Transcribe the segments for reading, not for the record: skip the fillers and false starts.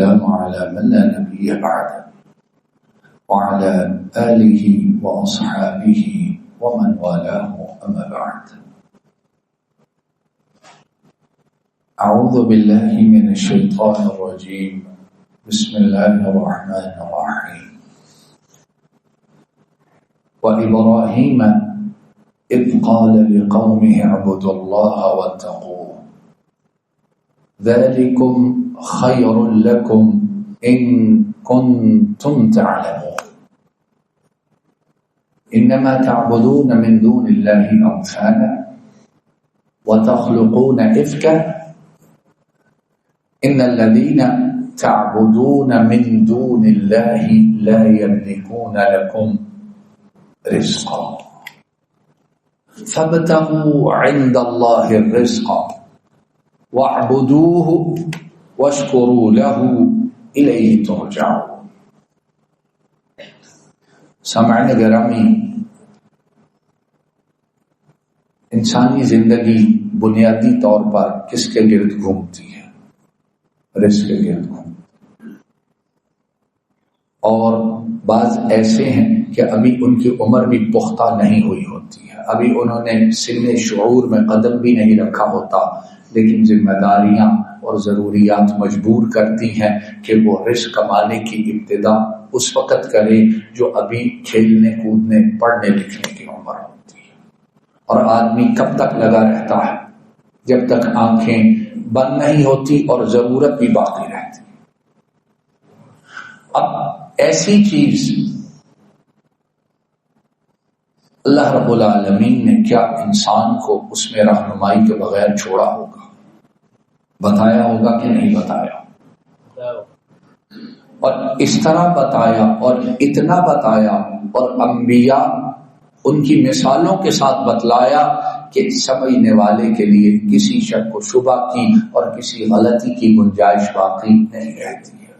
والسلام على من لا نبي بعده وعلى آله وأصحابه ومن والاه أما بعد. أعوذ بالله من الشيطان الرجيم. بسم الله الرحمن الرحيم. وإبراهيم إذ قال لقومه اعبدوا الله واتقوه ذلكم خير لكم إن كنتم تعلمون إنما تعبدون من دون الله أوثانا وتخلقون إفكا إن الذين تعبدون من دون الله لا يملكون لكم رزقا فابتغوا عند الله الرزق واعبدوه واشکروا له الیہ ترجعون. سامعین گرامی، انسانی زندگی بنیادی طور پر کس کے گرد گھومتی ہے؟ رزق کے گرد گھومتی ہے. اور بعض ایسے ہیں کہ ابھی ان کی عمر بھی پختہ نہیں ہوئی ہوتی ہے، ابھی انہوں نے سن شعور میں قدم بھی نہیں رکھا ہوتا، لیکن ذمہ داریاں اور ضروریات مجبور کرتی ہیں کہ وہ رزق کمانے کی ابتدا اس وقت کرے جو ابھی کھیلنے کودنے پڑھنے لکھنے کی عمر ہوتی ہے. اور آدمی کب تک لگا رہتا ہے؟ جب تک آنکھیں بند نہیں ہوتی اور ضرورت بھی باقی رہتی. اب ایسی چیز اللہ رب العالمین نے کیا انسان کو اس میں رہنمائی کے بغیر چھوڑا ہوگا؟ بتایا ہوگا کہ نہیں بتایا؟ اور اس طرح بتایا اور اتنا بتایا اور انبیاء ان کی مثالوں کے ساتھ بتلایا کہ سمجھنے والے کے لیے کسی شک و شبہ کی اور کسی غلطی کی گنجائش باقی نہیں رہتی ہے.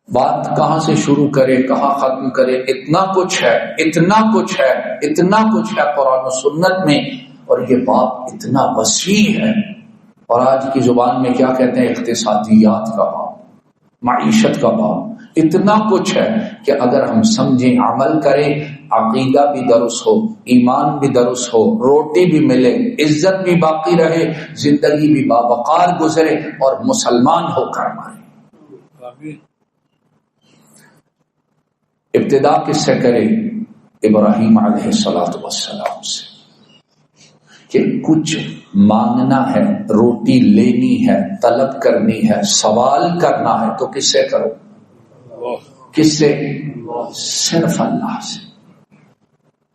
بات کہاں سے شروع کرے کہاں ختم کرے؟ اتنا کچھ ہے، اتنا کچھ ہے، اتنا کچھ ہے قرآن و سنت میں، اور یہ بات اتنا وسیع ہے. اور آج کی زبان میں کیا کہتے ہیں؟ اقتصادیات کا باب، معیشت کا باب. اتنا کچھ ہے کہ اگر ہم سمجھیں، عمل کریں، عقیدہ بھی درست ہو، ایمان بھی درست ہو، روٹی بھی ملے، عزت بھی باقی رہے، زندگی بھی باوقار گزرے اور مسلمان ہو کر مرے. ابتدا کس سے کرے؟ ابراہیم علیہ السلام سے. کہ کچھ مانگنا ہے، روٹی لینی ہے، طلب کرنی ہے، سوال کرنا ہے تو کس سے کرو؟ کس سے؟ صرف اللہ سے.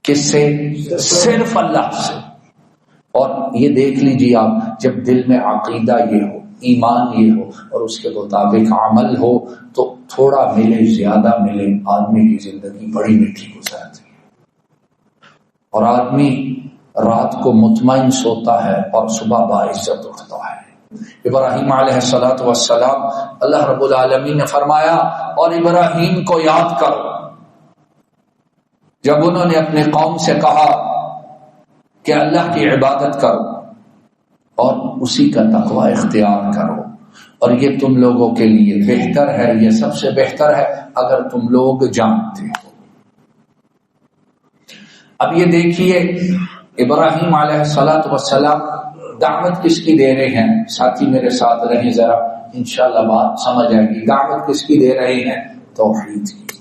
کس سے؟ صرف اللہ سے. اور یہ دیکھ لیجیے آپ، جب دل میں عقیدہ یہ ہو، ایمان یہ ہو اور اس کے مطابق عمل ہو تو تھوڑا ملے زیادہ ملے آدمی کی زندگی بڑی میٹھی گزرتی ہے. اور آدمی رات کو مطمئن سوتا ہے اور صبح باعزت اٹھتا ہے. ابراہیم علیہ السلام، اللہ رب العالمین نے فرمایا اور ابراہیم کو یاد کرو جب انہوں نے اپنے قوم سے کہا کہ اللہ کی عبادت کرو اور اسی کا تقوی اختیار کرو، اور یہ تم لوگوں کے لیے بہتر ہے، یہ سب سے بہتر ہے اگر تم لوگ جانتے ہو. اب یہ دیکھیے ابراہیم علیہ السلام دعوت کس کی دے رہے ہیں؟ ساتھی میرے ساتھ رہیں ذرا، انشاءاللہ بات سمجھ آئے گی. دعوت کس کی دے رہے ہیں؟ توحید کی.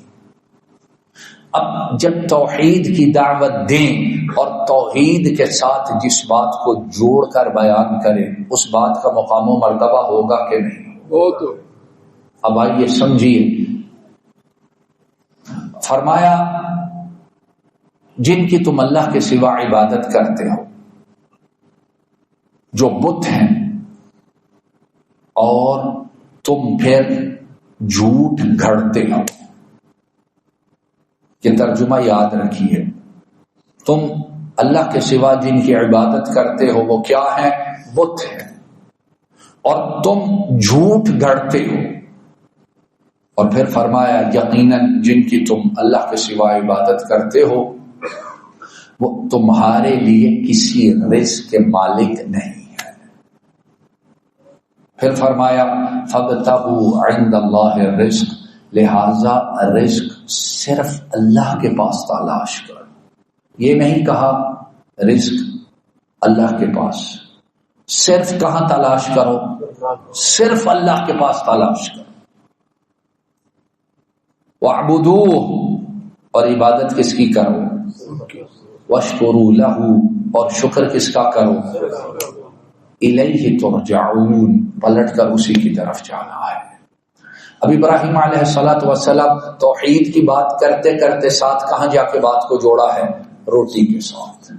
اب جب توحید کی دعوت دیں اور توحید کے ساتھ جس بات کو جوڑ کر بیان کریں، اس بات کا مقام و مرتبہ ہوگا کہ نہیں؟ اب آئیے سمجھیے. فرمایا جن کی تم اللہ کے سوا عبادت کرتے ہو، جو بت ہیں، اور تم پھر جھوٹ گھڑتے ہو. یہ ترجمہ یاد رکھیے. تم اللہ کے سوا جن کی عبادت کرتے ہو وہ کیا ہے؟ بت ہے. اور تم جھوٹ گھڑتے ہو. اور پھر فرمایا یقیناً جن کی تم اللہ کے سوا عبادت کرتے ہو وہ تمہارے لیے کسی رزق کے مالک نہیں ہے. پھر فرمایا فابتغوا عند اللہ الرزق، لہذا رزق صرف اللہ کے پاس تلاش کرو. یہ نہیں کہا رزق اللہ کے پاس، صرف کہاں تلاش کرو؟ صرف اللہ کے پاس تلاش کرو. وَاعْبُدُوهُ، اور عبادت کس کی کرو؟ وَاشْكُرُوا لَهُ، اور شکر کس کا کرو؟ الیہ ترجعون، پلٹ کر اسی کی طرف جانا ہے. اب ابراہیم علیہ السلام توحید کی بات کرتے کرتے ساتھ کہاں جا کے بات کو جوڑا ہے؟ روٹی کے ساتھ،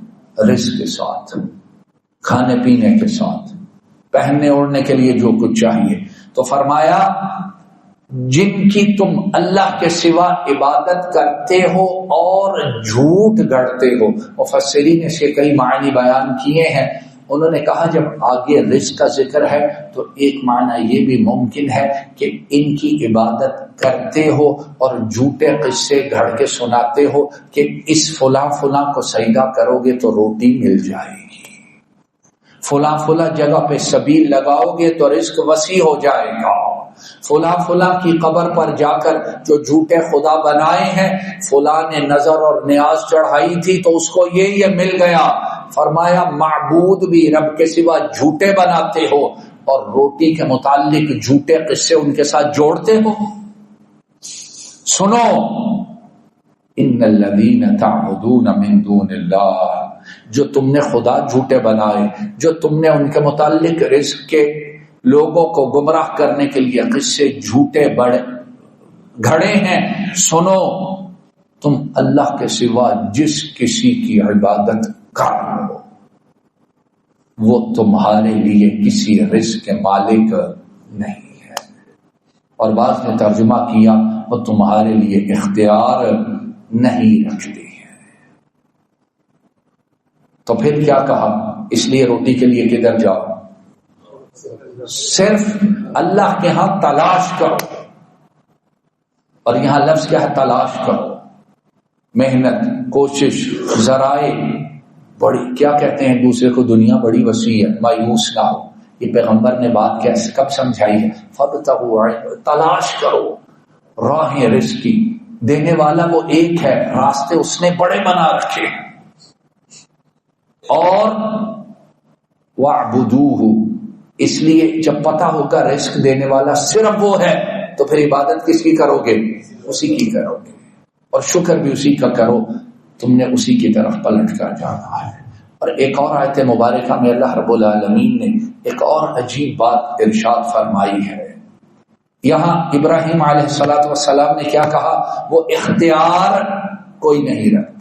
رزق کے ساتھ، کھانے پینے کے ساتھ، پہننے اوڑھنے کے لیے جو کچھ چاہیے. تو فرمایا جن کی تم اللہ کے سوا عبادت کرتے ہو اور جھوٹ گڑھتے ہو. مفسرین نے اس کے کئی معنی بیان کیے ہیں. انہوں نے کہا جب آگے رزق کا ذکر ہے تو ایک معنی یہ بھی ممکن ہے کہ ان کی عبادت کرتے ہو اور جھوٹے قصے گھڑ کے سناتے ہو کہ اس فلاں فلاں کو سجدہ کرو گے تو روٹی مل جائے گی، فلاں فلاں جگہ پہ سبیل لگاؤ گے تو رزق وسیع ہو جائے گا، فلاں فلاں کی قبر پر جا کر جو جھوٹے خدا بنائے ہیں، فلاں نے نظر اور نیاز چڑھائی تھی تو اس کو یہ مل گیا. فرمایا معبود بھی رب کے سوا جھوٹے بناتے ہو اور روٹی کے متعلق جھوٹے قصے ان کے ساتھ جوڑتے ہو. سنو، ان الذین تعبدون من دون اللہ، جو تم نے خدا جھوٹے بنائے، جو تم نے ان کے متعلق رزق کے لوگوں کو گمراہ کرنے کے لیے قصے جھوٹے بڑے گھڑے ہیں، سنو، تم اللہ کے سوا جس کسی کی عبادت کر لو وہ تمہارے لیے کسی رزق کے مالک نہیں ہے. اور بعض نے ترجمہ کیا وہ تمہارے لیے اختیار نہیں رکھتے ہیں. تو پھر کیا کہا؟ اس لیے روٹی کے لیے کدھر جاؤ؟ صرف اللہ کے ہاں تلاش کرو. اور یہاں لفظ کیا ہے؟ تلاش کرو. محنت، کوشش، ذرائع بڑی، کیا کہتے ہیں دوسرے کو، دنیا بڑی وسیع ہے، مایوس نہ ہو. یہ پیغمبر نے بات کیسے کب سمجھائی ہے؟ فابتغوا، تلاش کرو راہ رزق کی. دینے والا وہ ایک ہے، راستے اس نے بڑے بنا رکھے ہیں. اور واعبدوہ، اس لیے جب پتہ ہوگا رزق دینے والا صرف وہ ہے تو پھر عبادت کس کی کرو گے؟ اسی کی کرو گے. اور شکر بھی اسی کا کرو، تم نے اسی کی طرف پلٹ کر جانا ہے. اور ایک اور آیت مبارکہ میں اللہ رب العالمین نے ایک اور عجیب بات ارشاد فرمائی ہے. یہاں ابراہیم علیہ السلام نے کیا کہا؟ وہ اختیار کوئی نہیں رکھتا.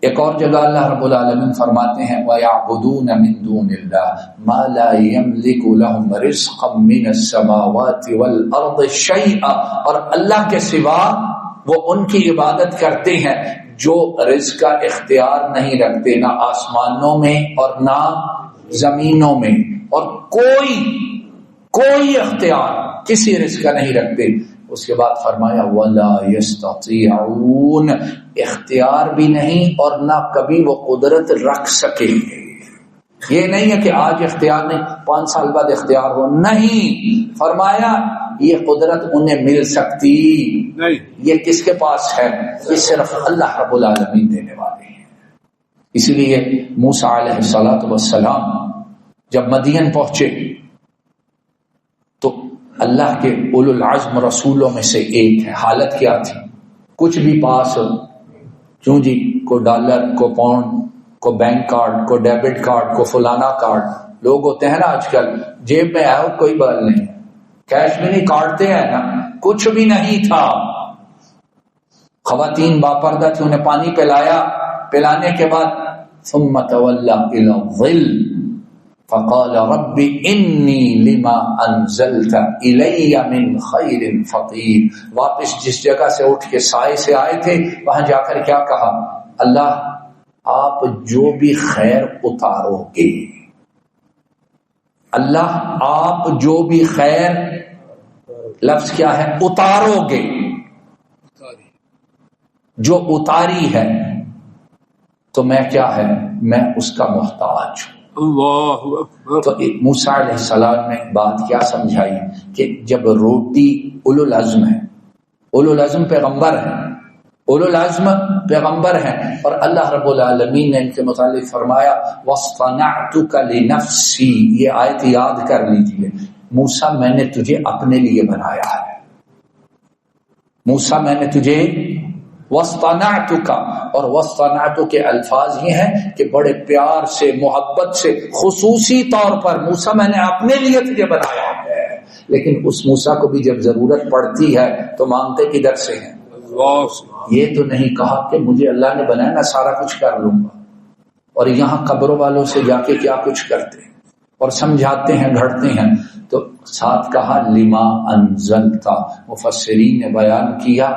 ایک اور جگہ اللہ رب العالمین فرماتے ہیں وَيَعْبُدُونَ مِن دُونِ اللَّهِ مَا لَا يَمْلِكُ لَهُمْ رِزْقًا مِّنَ السَّمَاوَاتِ وَالْأَرْضِ شَيْئًا، اور اللہ کے سوا وہ ان کی عبادت کرتے ہیں جو رزق کا اختیار نہیں رکھتے، نہ آسمانوں میں اور نہ زمینوں میں، اور کوئی اختیار کسی رزق کا نہیں رکھتے. اس کے بعد فرمایا وَلَا يَسْتَطِيعُونَ، اختیار بھی نہیں اور نہ کبھی وہ قدرت رکھ سکے. یہ نہیں ہے کہ آج اختیار نہیں 5 سال بعد اختیار ہو، نہیں. فرمایا یہ قدرت انہیں مل سکتی نہیں. یہ کس کے پاس ہے؟ یہ صرف اللہ رب العالمین دینے والے ہیں. اسی لیے موسیٰ علیہ السلام جب مدین پہنچے تو اللہ کے اولو العزم رسولوں میں سے ایک ہے. حالت کیا تھی؟ کچھ بھی پاس کیوں جی، کو ڈالر، کو پاؤنڈ، کو بینک کارڈ، کو ڈیبٹ کارڈ، کو فلانا کارڈ. لوگ ہوتے ہیں نا آج کل جیب میں آؤ کوئی بات نہیں، کیش میں نہیں کاٹتے ہیں نا. کچھ بھی نہیں تھا. خواتین باپردہ تھی، انہیں پانی پلانے کے بعد ثم تولى الى الظل فقال رب انی لما انزلت الی من خیر فقیر. واپس جس جگہ سے اٹھ کے سائے سے آئے تھے وہاں جا کر کیا کہا؟ اللہ آپ جو بھی خیر اتارو گے، اللہ آپ جو بھی خیر، لفظ کیا ہے؟ اتارو گے. جو اتاری ہے تو میں کیا ہے؟ میں اس کا محتاج ہوں. اللہ اکبر. تو موسیٰ علیہ السلام نے بات کیا سمجھائی کہ جب روٹی اولو العزم ہے، اولو العزم پیغمبر ہیں، اولو العزم پیغمبر ہیں، اور اللہ رب العالمین نے ان کے متعلق فرمایا وَاصْطَنَعْتُكَ لِنَفْسِي، یہ آیت یاد کر لیجئے، موسیٰ میں نے تجھے اپنے لیے بنایا ہے، موسیٰ میں نے تجھے وَاصْطَنَعْتُكَ، اور وَاصْطَنَعْتُ کے الفاظ یہ ہیں کہ بڑے پیار سے، محبت سے، خصوصی طور پر موسیٰ میں نے اپنے لیے تجھے بنایا ہے. لیکن اس موسیٰ کو بھی جب ضرورت پڑتی ہے تو مانگتے کدھر سے ہیں؟ یہ تو نہیں کہا کہ مجھے اللہ نے بنایا میں سارا کچھ کر لوں گا، اور یہاں قبروں والوں سے جا کے کیا کچھ کرتے ہیں اور سمجھاتے ہیں، گھڑتے ہیں. تو ساتھ کہا لما انزلتا، مفسرین نے بیان کیا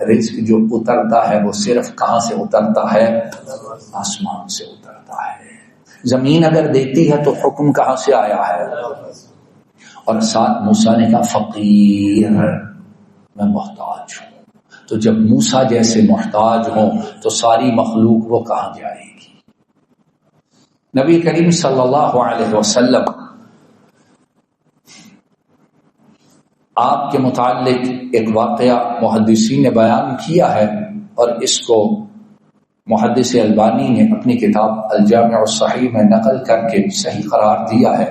رزق جو اترتا ہے وہ صرف کہاں سے اترتا ہے؟ آسمان سے اترتا ہے. زمین اگر دیتی ہے تو حکم کہاں سے آیا ہے؟ اور ساتھ موسیٰ نے کہا فقیر، میں محتاج ہوں. تو جب موسیٰ جیسے محتاج ہوں تو ساری مخلوق وہ کہاں جائے گی؟ نبی کریم صلی اللہ علیہ وسلم آپ کے متعلق ایک واقعہ محدثین نے بیان کیا ہے، اور اس کو محدث البانی نے اپنی کتاب الجامع الصحیح میں نقل کر کے صحیح قرار دیا ہے.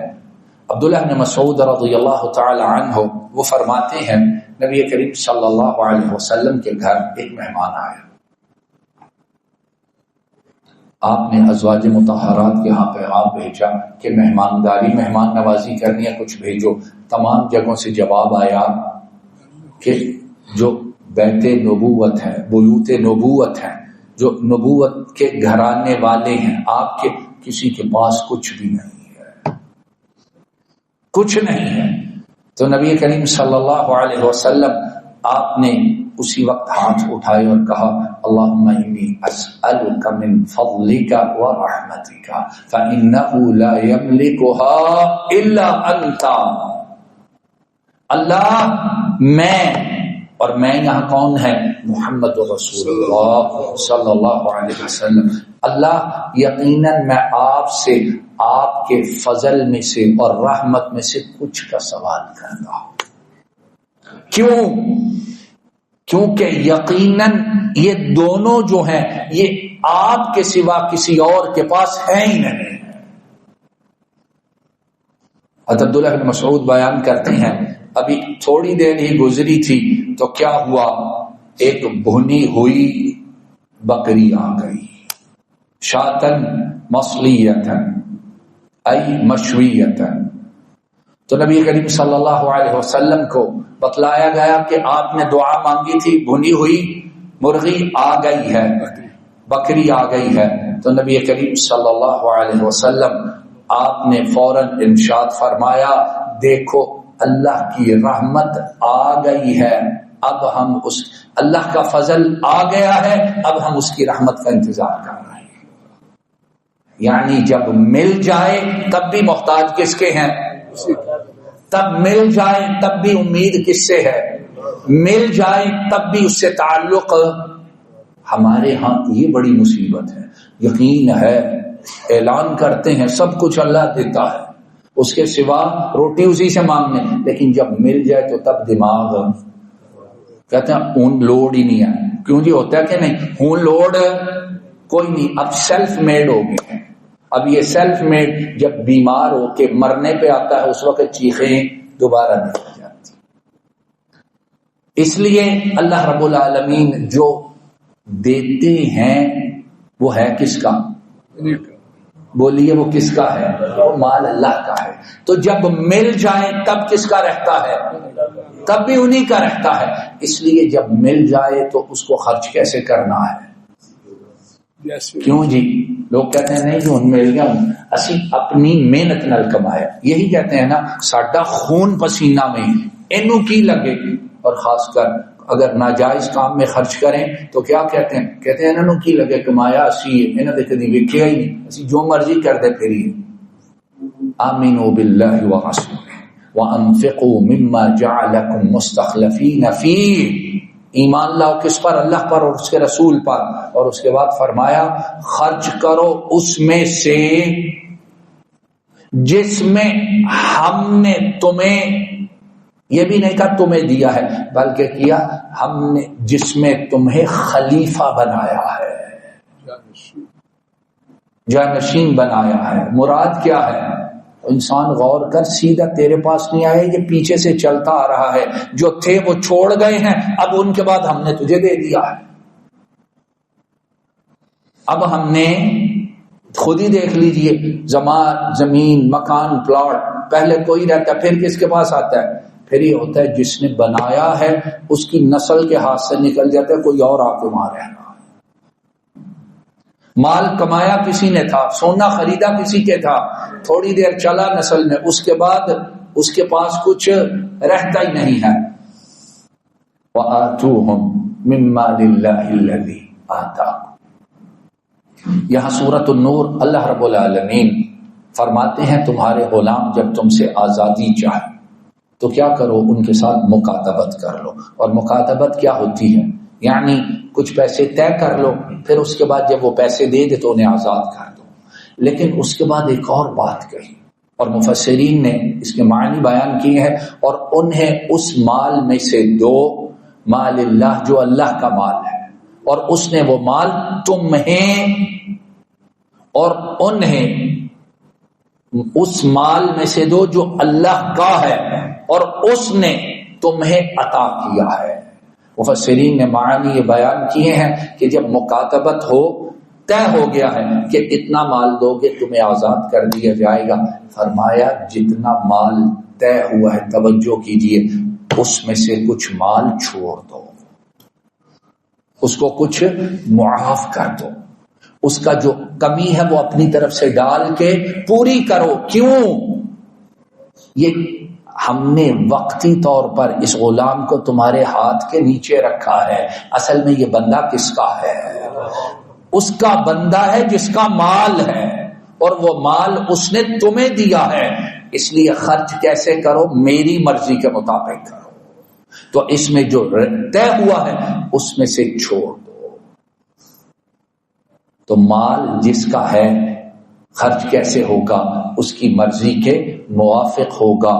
عبداللہ بن مسعود رضی اللہ تعالی عنہ وہ فرماتے ہیں نبی کریم صلی اللہ علیہ وسلم کے گھر ایک مہمان آیا، آپ نے ازواج مطہرات کے ہاں پیغام بھیجا کہ مہمانداری، مہمان نوازی کرنی ہے، کچھ بھیجو. تمام جگہوں سے جواب آیا کہ جو بیت نبوت ہے، بیوت نبوت ہیں، جو نبوت کے گھرانے والے ہیں، آپ کے کسی کے پاس کچھ بھی نہیں ہے، کچھ نہیں ہے. تو نبی کریم صلی اللہ علیہ وسلم آپ نے اسی وقت ہاتھ اٹھائے اور کہا اللہم انی اسألک من فضلک ورحمتک فإنہ لا یملکها الا انت. اللہ اور میں یہاں کون ہے؟ محمد رسول اللہ صلی اللہ علیہ وسلم. اللہ یقیناً میں آپ سے آپ کے فضل میں سے اور رحمت میں سے کچھ کا سوال کرتا ہوں. کیوں؟ کیونکہ یقیناً یہ دونوں جو ہیں یہ آپ کے سوا کسی اور کے پاس ہے ہی نہیں. حضرت عبداللہ بن مسعود بیان کرتے ہیں ابھی تھوڑی دیر ہی گزری تھی تو کیا ہوا، ایک بھنی ہوئی بکری آ گئی، شاتن مصلیتن ای مشویتن. تو نبی کریم صلی اللہ علیہ وسلم کو بتلایا گیا کہ آپ نے دعا مانگی تھی، بھنی ہوئی مرغی آ گئی ہے، بکری آ گئی ہے. تو نبی کریم صلی اللہ علیہ وسلم آپ نے فوراً ارشاد فرمایا دیکھو اللہ کی رحمت آ گئی ہے، اب ہم اس اللہ کا فضل آ گیا ہے، اب ہم اس کی رحمت کا انتظار کر رہے ہیں. یعنی جب مل جائے تب بھی محتاج کس کے ہیں؟ تب مل جائے تب بھی امید کس سے ہے؟ مل جائے تب بھی اس سے تعلق. ہمارے ہاں یہ بڑی مصیبت ہے. یقین ہے، اعلان کرتے ہیں سب کچھ اللہ دیتا ہے، اس کے سوا روٹی اسی سے مانگنے، لیکن جب مل جائے تو تب دماغ کہتے ہیں اون لوڈ ہی نہیں ہے. کیوں جی ہوتا ہے کہ نہیں؟ اون لوڈ کوئی نہیں، اب سیلف میڈ ہو گئے ہیں. اب یہ سیلف میڈ جب بیمار ہو کے مرنے پہ آتا ہے اس وقت چیخیں دوبارہ نہیں ہو جاتی. اس لیے اللہ رب العالمین جو دیتے ہیں وہ ہے کس کا؟ بولیے وہ کس کا ہے؟ وہ مال اللہ کا ہے. تو جب مل جائے تب کس کا رہتا ہے؟ تب بھی انہی کا رہتا ہے. اس لیے جب مل جائے تو اس کو خرچ کیسے کرنا ہے؟ کیوں جی لوگ کہتے ہیں نہیں جو مل گیا اسی اپنی محنت نال کمایا. یہی کہتے ہیں نا ساڈا خون پسینہ میں اینو کی لگے. اور خاص کر اگر ناجائز کام میں خرچ کریں تو کیا کہتے ہیں؟ کہتے ہیں انہوں کی لگے کمایا اسی انہوں نے کدی ویکھیا ہی نہیں، اسی جو مرضی کر دے پھریے. آمنوا باللہ ورسولہ وانفقوا مما جعلکم مستخلفین فیہ. ایمان لاؤ کس پر؟ اللہ پر اور اس کے رسول پر. اور اس کے بعد فرمایا خرچ کرو اس میں سے جس میں ہم نے تمہیں، یہ بھی نہیں کہا تمہیں دیا ہے، بلکہ کیا ہم نے جس میں تمہیں خلیفہ بنایا ہے، جانشین بنایا ہے۔ مراد کیا ہے؟ انسان غور کر، سیدھا تیرے پاس نہیں آئے، یہ پیچھے سے چلتا آ رہا ہے، جو تھے وہ چھوڑ گئے ہیں، اب ان کے بعد ہم نے تجھے دے دیا ہے۔ اب ہم نے خود ہی دیکھ لیجئے، زمین، مکان، پلاٹ، پہلے کوئی رہتا، پھر کس کے پاس آتا ہے؟ پھر یہ ہوتا ہے جس نے بنایا ہے اس کی نسل کے ہاتھ سے نکل جاتا ہے، کوئی اور آ کے وہاں رہنا۔ مال کمایا کسی نے تھا، سونا خریدا کسی کے تھا، تھوڑی دیر چلا نسل میں، اس کے بعد اس کے پاس کچھ رہتا ہی نہیں ہے۔ وَآتُوهُمْ مِن مَّالِ اللَّهِ الَّذِي آتَاكُمْ۔ یہاں سورۃ النور اللہ رب العالمین فرماتے ہیں تمہارے غلام جب تم سے آزادی چاہے تو کیا کرو، ان کے ساتھ مکاتبت کر لو۔ اور مکاتبت کیا ہوتی ہے؟ یعنی کچھ پیسے طے کر لو، پھر اس کے بعد جب وہ پیسے دے دے تو انہیں آزاد کر دو۔ لیکن اس کے بعد ایک اور بات کہی، اور مفسرین نے اس کے معنی بیان کیے ہیں، اور انہیں اس مال میں سے دو، مال اللہ جو اللہ کا مال ہے، اور اس نے وہ مال تمہیں اور انہیں اس مال میں سے دو جو اللہ کا ہے اور اس نے تمہیں عطا کیا ہے۔ مفسرین نے معنی یہ بیان کیے ہیں کہ جب مکاتبت ہو، طے ہو گیا ہے کہ اتنا مال دو گے تمہیں آزاد کر دیا جائے گا، فرمایا جتنا مال طے ہوا ہے توجہ کیجئے، اس میں سے کچھ مال چھوڑ دو، اس کو کچھ معاف کر دو، اس کا جو کمی ہے وہ اپنی طرف سے ڈال کے پوری کرو۔ کیوں؟ یہ ہم نے وقتی طور پر اس غلام کو تمہارے ہاتھ کے نیچے رکھا ہے، اصل میں یہ بندہ کس کا ہے؟ اس کا بندہ ہے جس کا مال ہے، اور وہ مال اس نے تمہیں دیا ہے، اس لیے خرچ کیسے کرو؟ میری مرضی کے مطابق کرو۔ تو اس میں جو طے ہوا ہے اس میں سے چھوڑ دو۔ تو مال جس کا ہے خرچ کیسے ہوگا؟ اس کی مرضی کے موافق ہوگا،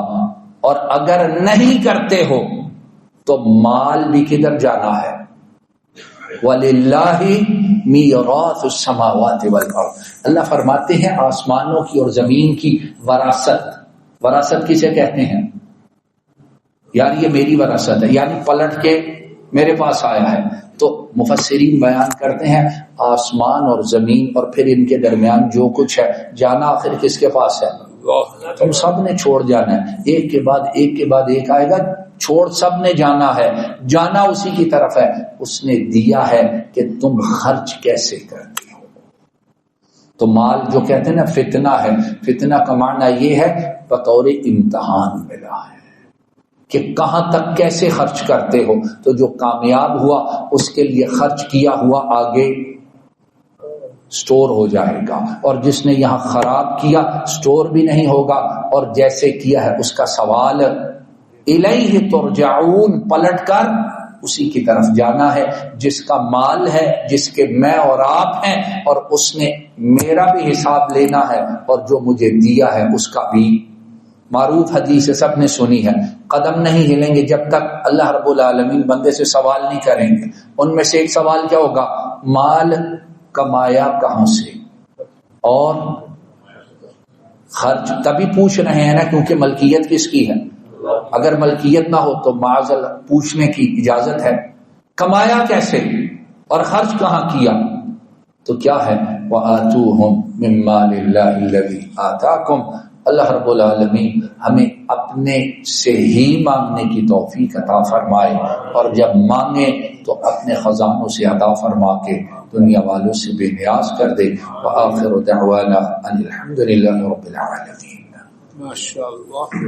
اور اگر نہیں کرتے ہو تو مال بھی کدھر جانا ہے؟ وَلِلَّهِ مِيرَاثُ السَّمَاوَاتِ وَالْأَرْضِ۔ اللہ فرماتے ہیں آسمانوں کی اور زمین کی وراثت، وراثت کسے کہتے ہیں؟ یار یہ میری وراثت ہے، یعنی پلٹ کے میرے پاس آیا ہے۔ تو مفسرین بیان کرتے ہیں آسمان اور زمین اور پھر ان کے درمیان جو کچھ ہے، جانا آخر کس کے پاس ہے؟ تم سب نے چھوڑ جانا ہے، ایک کے بعد ایک کے بعد ایک آئے گا، چھوڑ سب نے جانا ہے، جانا اسی کی طرف ہے۔ اس نے دیا ہے کہ تم خرچ کیسے کرتے ہو۔ تو مال جو کہتے ہیں نا فتنہ ہے، فتنہ کا معنی یہ ہے بطور امتحان ملا ہے کہ کہاں تک کیسے خرچ کرتے ہو۔ تو جو کامیاب ہوا اس کے لیے خرچ کیا ہوا آگے سٹور ہو جائے گا، اور جس نے یہاں خراب کیا سٹور بھی نہیں ہوگا، اور جیسے کیا ہے اس کا سوال الیہ ترجعون، پلٹ کر اسی کی طرف جانا ہے جس کا مال ہے، جس کے میں اور آپ ہیں، اور اس نے میرا بھی حساب لینا ہے اور جو مجھے دیا ہے اس کا بھی۔ معروف حدیث سب نے سنی ہے، قدم نہیں ہلیں گے جب تک اللہ رب العالمین بندے سے سوال نہیں کریں گے۔ ان میں سے ایک سوال کیا ہوگا؟ مال کمایا کہاں سے، اور خرچ تبھی پوچھ رہے ہیں نا کیونکہ ملکیت کس کی ہے۔ اگر ملکیت نہ ہو تو معاذ اللہ پوچھنے کی اجازت ہے۔ کمایا کیسے اور خرچ کہاں کیا؟ تو کیا ہے؟ وَآتُوهُمْ مِن مَّالِ اللَّهِ الَّذِي آتَاكُمْ۔ اللہ رب العالمین ہمیں اپنے سے ہی مانگنے کی توفیق عطا فرمائے، اور جب مانگے تو اپنے خزانوں سے عطا فرما کے دنیا والوں سے بے نیاز کر دے۔ وآخر دعوانا ان الحمد للہ رب العالمین۔ ماشاء اللہ۔